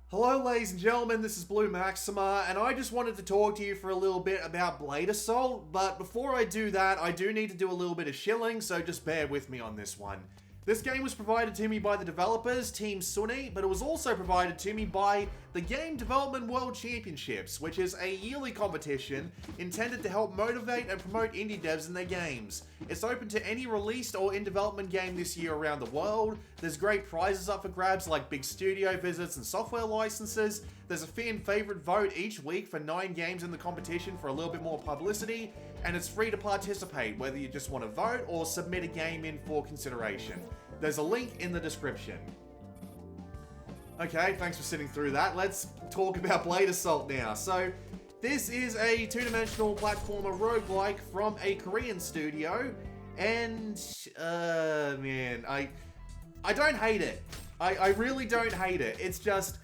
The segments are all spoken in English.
Hello, ladies and gentlemen, this is Blue Maxima, and I just wanted to talk to you for a little bit about Blade Assault, but before I do that, I do need to do a little bit of shilling, so just bear with me on this one. This game was provided to me by the developers, Team Sunny, but it was also provided to me by the Game Development World Championships, which is a yearly competition intended to help motivate and promote indie devs in their games. It's open to any released or in development game this year around the world. There's great prizes up for grabs like big studio visits and software licenses. There's a fan favorite vote each week for 9 games in the competition for a little bit more publicity, and it's free to participate whether you just want to vote or submit a game in for consideration. There's a link in the description. Okay, thanks for sitting through that. Let's talk about Blade Assault now. So, this is a two-dimensional platformer roguelike from a Korean studio, and man, I don't hate it. I really don't hate it. It's just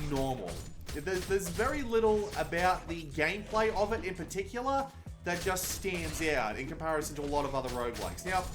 normal. There's very little about the gameplay of it in particular that just stands out in comparison to a lot of other roguelikes. Now,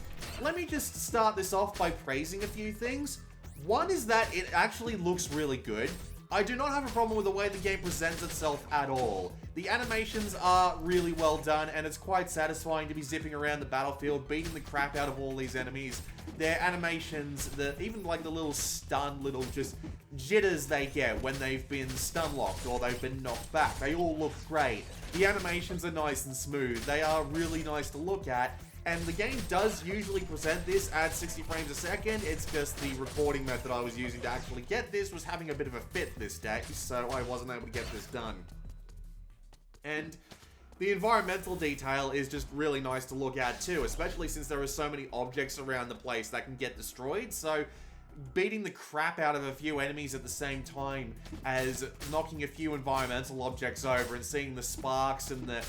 let me just start this off by praising a few things. One is that it actually looks really good. I do not have a problem with the way the game presents itself at all. The animations are really well done, and it's quite satisfying to be zipping around the battlefield, beating the crap out of all these enemies. Their animations, even like the little stun, little just jitters they get when they've been stun locked or they've been knocked back, they all look great. The animations are nice and smooth. They are really nice to look at. And the game does usually present this at 60 frames a second. It's just the recording method I was using to actually get this was having a bit of a fit this day, so I wasn't able to get this done. And the environmental detail is just really nice to look at too, especially since there are so many objects around the place that can get destroyed. So beating the crap out of a few enemies at the same time as knocking a few environmental objects over and seeing the sparks and the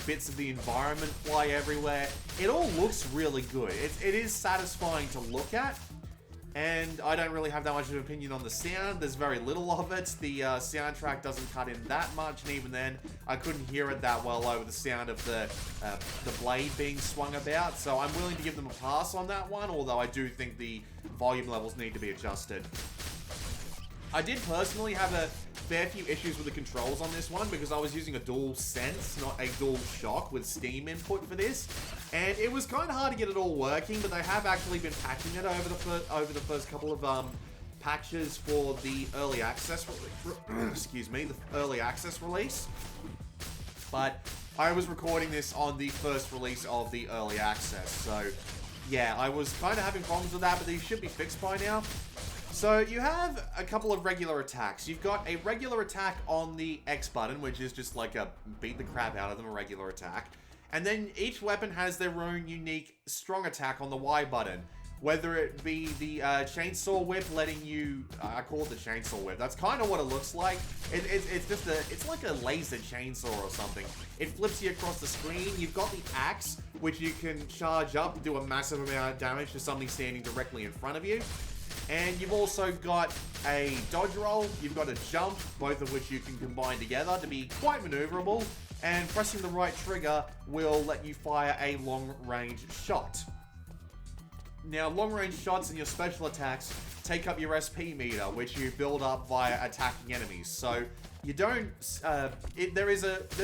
bits of the environment fly everywhere, it all looks really good. It is satisfying to look at, and I don't really have that much of an opinion on the sound. There's very little of it. The soundtrack doesn't cut in that much, and even then, I couldn't hear it that well over the sound of the blade being swung about, so I'm willing to give them a pass on that one, although I do think the volume levels need to be adjusted. I did personally have a fair few issues with the controls on this one because I was using a dual sense, not a dual shock with Steam input for this, and it was kind of hard to get it all working, but they have actually been patching it over the first couple of patches for the early access the early access release. But I was recording this on the first release of the early access, so yeah, I was kind of having problems with that, but these should be fixed by now. So you have a couple of regular attacks. You've got a regular attack on the X button, which is just like a beat the crap out of them, a regular attack. And then each weapon has their own unique strong attack on the Y button. Whether it be the chainsaw whip letting you, I call it the chainsaw whip. That's kind of what it looks like. It's like a laser chainsaw or something. It flips you across the screen. You've got the axe, which you can charge up to do a massive amount of damage to something standing directly in front of you. And you've also got a dodge roll, you've got a jump, both of which you can combine together to be quite maneuverable, and pressing the right trigger will let you fire a long-range shot. Now, long-range shots and your special attacks take up your SP meter, which you build up via attacking enemies. So you don't, there's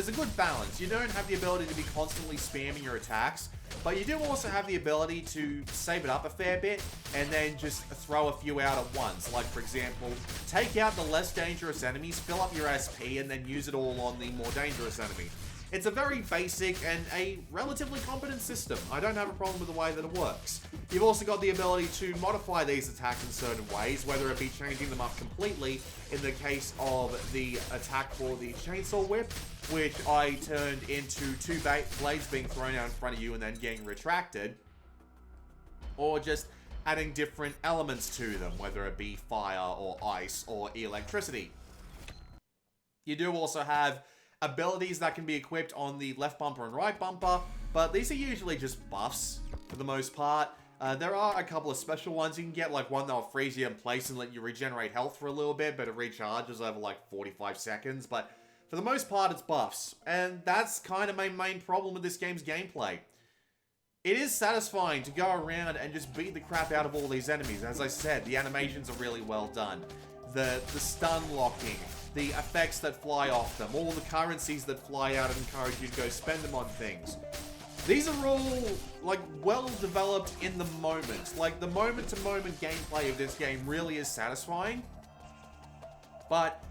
a good balance. You don't have the ability to be constantly spamming your attacks, but you do also have the ability to save it up a fair bit and then just throw a few out at once. Like, for example, take out the less dangerous enemies, fill up your SP, and then use it all on the more dangerous enemy. It's a very basic and a relatively competent system. I don't have a problem with the way that it works. You've also got the ability to modify these attacks in certain ways, whether it be changing them up completely in the case of the attack for the chainsaw whip, which I turned into 2 blades being thrown out in front of you and then getting retracted, or just adding different elements to them, whether it be fire or ice or electricity. You do also have abilities that can be equipped on the left bumper and right bumper, but these are usually just buffs for the most part. There are a couple of special ones you can get, like one that'll freeze you in place and let you regenerate health for a little bit, but it recharges over like 45 seconds, but for the most part it's buffs, and that's kind of my main problem with this game's gameplay. it is satisfying to go around and just beat the crap out of all these enemies. As I said, the animations are really well done. The stun locking, the effects that fly off them, all the currencies that fly out and encourage you to go spend them on things. These are all, like, well developed in the moment. Like, the moment-to-moment gameplay of this game really is satisfying. But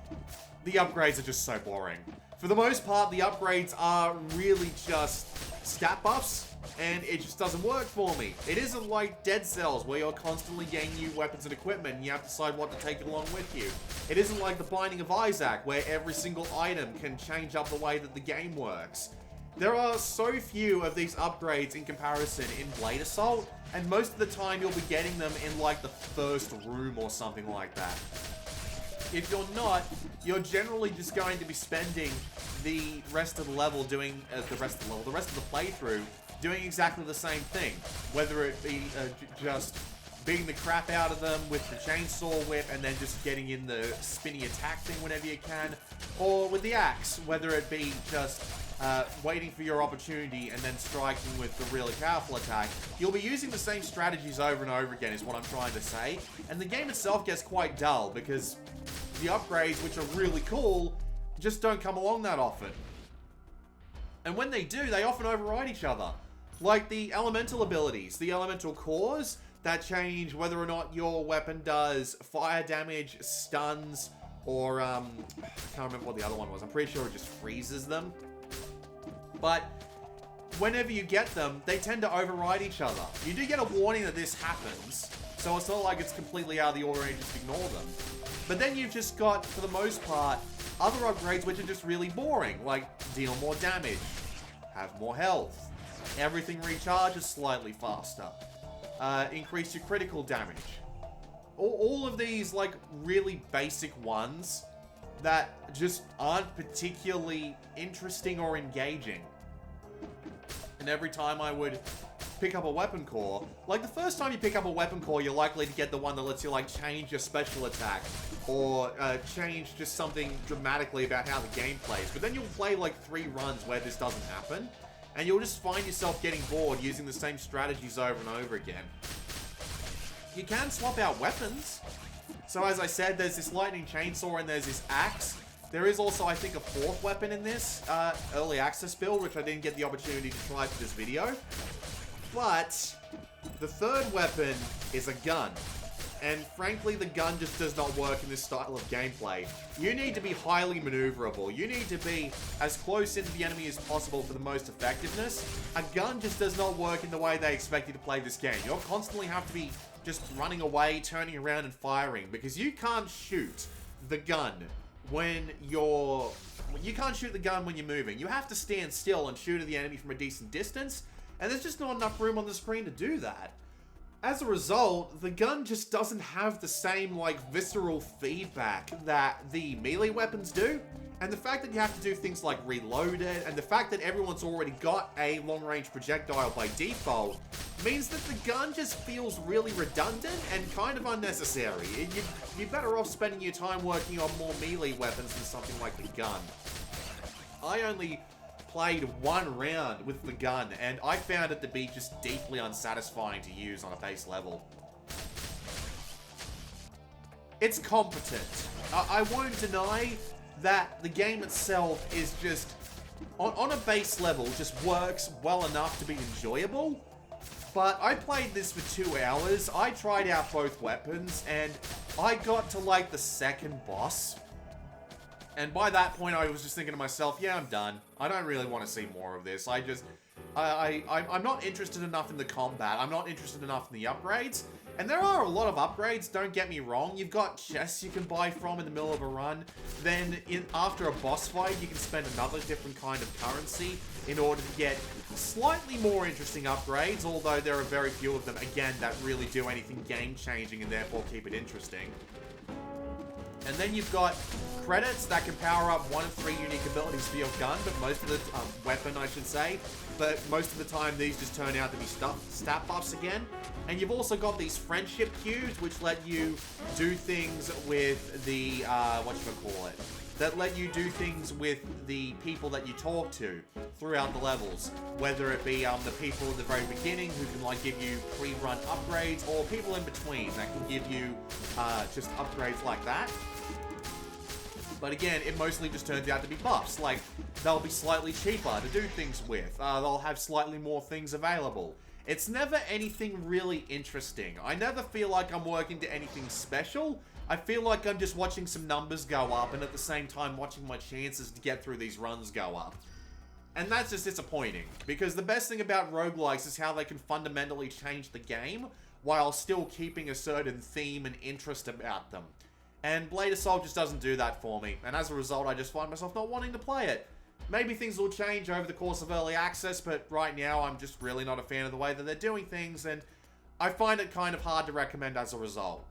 the upgrades are just so boring. For the most part, the upgrades are really just stat buffs, and it just doesn't work for me. It isn't like Dead Cells, where you're constantly getting new weapons and equipment, and you have to decide what to take along with you. It isn't like The Binding of Isaac, where every single item can change up the way that the game works. There are so few of these upgrades in comparison in Blade Assault, and most of the time you'll be getting them in like the first room or something like that. If you're not, you're generally just going to be spending the rest of the level doing, the rest of the playthrough doing exactly the same thing. Whether it be just beating the crap out of them with the chainsaw whip and then just getting in the spinny attack thing whenever you can, or with the axe, whether it be just waiting for your opportunity and then striking with the really powerful attack. You'll be using the same strategies over and over again is what I'm trying to say. And the game itself gets quite dull because the upgrades, which are really cool, just don't come along that often. And when they do, they often override each other. Like the elemental abilities, the elemental cores that change whether or not your weapon does fire damage, stuns, or I can't remember what the other one was. I'm pretty sure it just freezes them. But whenever you get them, they tend to override each other. You do get a warning that this happens, so it's not like it's completely out of the order and you just ignore them. But then you've just got, for the most part, other upgrades which are just really boring, like deal more damage, have more health, everything recharges slightly faster, increase your critical damage. All of these, like, really basic ones that just aren't particularly interesting or engaging. And every time I would pick up a weapon core, like the first time you pick up a weapon core, you're likely to get the one that lets you like change your special attack or change just something dramatically about how the game plays. But then you'll play like 3 runs where this doesn't happen, and you'll just find yourself getting bored using the same strategies over and over again. You can swap out weapons. So as I said, there's this lightning chainsaw and there's this axe. There is also, I think, a 4th weapon in this early access build, which I didn't get the opportunity to try for this video. But the 3rd weapon is a gun. And frankly, the gun just does not work in this style of gameplay. You need to be highly maneuverable. You need to be as close into the enemy as possible for the most effectiveness. A gun just does not work in the way they expect you to play this game. You'll constantly have to be just running away, turning around and firing, because you can't shoot the gun when you're... You can't shoot the gun when you're moving. You have to stand still and shoot at the enemy from a decent distance, and there's just not enough room on the screen to do that. As a result, the gun just doesn't have the same, like, visceral feedback that the melee weapons do. And the fact that you have to do things like reload it, and the fact that everyone's already got a long-range projectile by default, means that the gun just feels really redundant and kind of unnecessary. You're better off spending your time working on more melee weapons than something like the gun. I only played 1 round with the gun, and I found it to be just deeply unsatisfying to use on a base level. It's competent. I won't deny that the game itself is just, on a base level, just works well enough to be enjoyable. But I played this for 2 hours, I tried out both weapons, and I got to like the 2nd boss. And by that point, I was just thinking to myself, yeah, I'm done. I don't really want to see more of this. I'm not interested enough in the combat. I'm not interested enough in the upgrades. And there are a lot of upgrades, don't get me wrong. You've got chests you can buy from in the middle of a run. Then, after a boss fight, you can spend another different kind of currency in order to get slightly more interesting upgrades, although there are very few of them, again, that really do anything game-changing and therefore keep it interesting. And then you've got credits that can power up 1 of 3 unique abilities for your gun, but most of the weapon, I should say. but most of the time these just turn out to be stat buffs again. And you've also got these friendship cubes, which let you do things with the, that let you do things with the people that you talk to throughout the levels. Whether it be the people at the very beginning who can like give you pre-run upgrades, or people in between that can give you just upgrades like that. But again, it mostly just turns out to be buffs. Like, they'll be slightly cheaper to do things with. They'll have slightly more things available. It's never anything really interesting. I never feel like I'm working to anything special. I feel like I'm just watching some numbers go up, and at the same time watching my chances to get through these runs go up. And that's just disappointing, because the best thing about roguelikes is how they can fundamentally change the game, while still keeping a certain theme and interest about them. And Blade Assault just doesn't do that for me, and as a result I just find myself not wanting to play it. Maybe things will change over the course of early access, but right now I'm just really not a fan of the way that they're doing things, and I find it kind of hard to recommend as a result.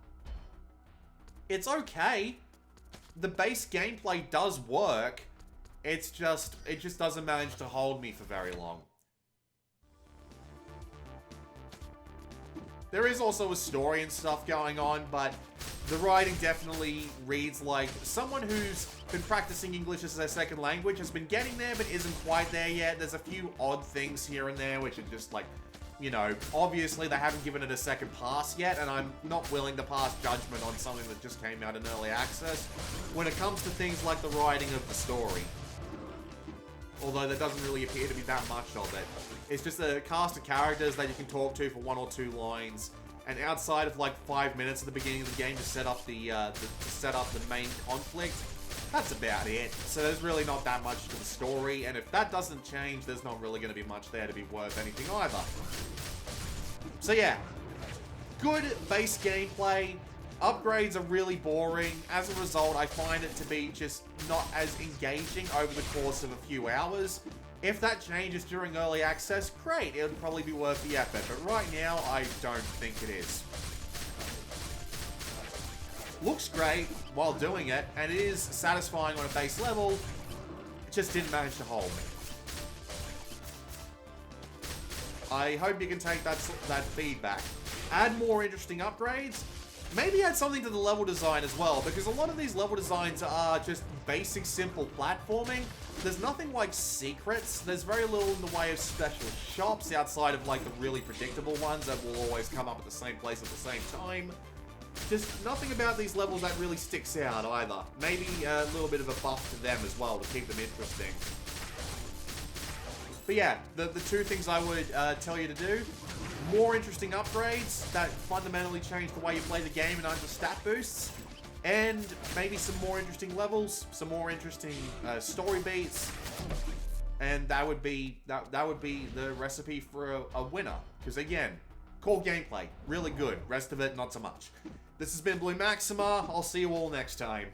It's okay. The base gameplay does work. It just doesn't manage to hold me for very long. There is also a story and stuff going on, but the writing definitely reads like someone who's been practicing English as their second language has been getting there, but isn't quite there yet. There's a few odd things here and there, which are just like, you know, obviously they haven't given it a second pass yet, and I'm not willing to pass judgment on something that just came out in early access when it comes to things like the writing of the story. Although there doesn't really appear to be that much of it. It's just a cast of characters that you can talk to for 1 or 2 lines, and outside of like 5 minutes at the beginning of the game to set up the main conflict, that's about it. So there's really not that much to the story, and if that doesn't change, there's not really going to be much there to be worth anything either. So yeah, good base gameplay. Upgrades are really boring. As a result, I find it to be just not as engaging over the course of a few hours. If that changes during early access, great, it would probably be worth the effort, but right now, I don't think it is. Looks great while doing it, and it is satisfying on a base level, it just didn't manage to hold me. I hope you can take that feedback. Add more interesting upgrades. Maybe add something to the level design as well, because a lot of these level designs are just basic, simple platforming. There's nothing like secrets. There's very little in the way of special shops outside of like the really predictable ones that will always come up at the same place at the same time. Just nothing about these levels that really sticks out either. Maybe a little bit of a buff to them as well to keep them interesting. But yeah, the 2 things I would tell you to do: more interesting upgrades that fundamentally change the way you play the game and aren't just stat boosts, and maybe some more interesting levels, some more interesting story beats, and that would be the recipe for a winner. Because again, core gameplay really good, rest of it not so much. This has been Blue Maxima. I'll see you all next time.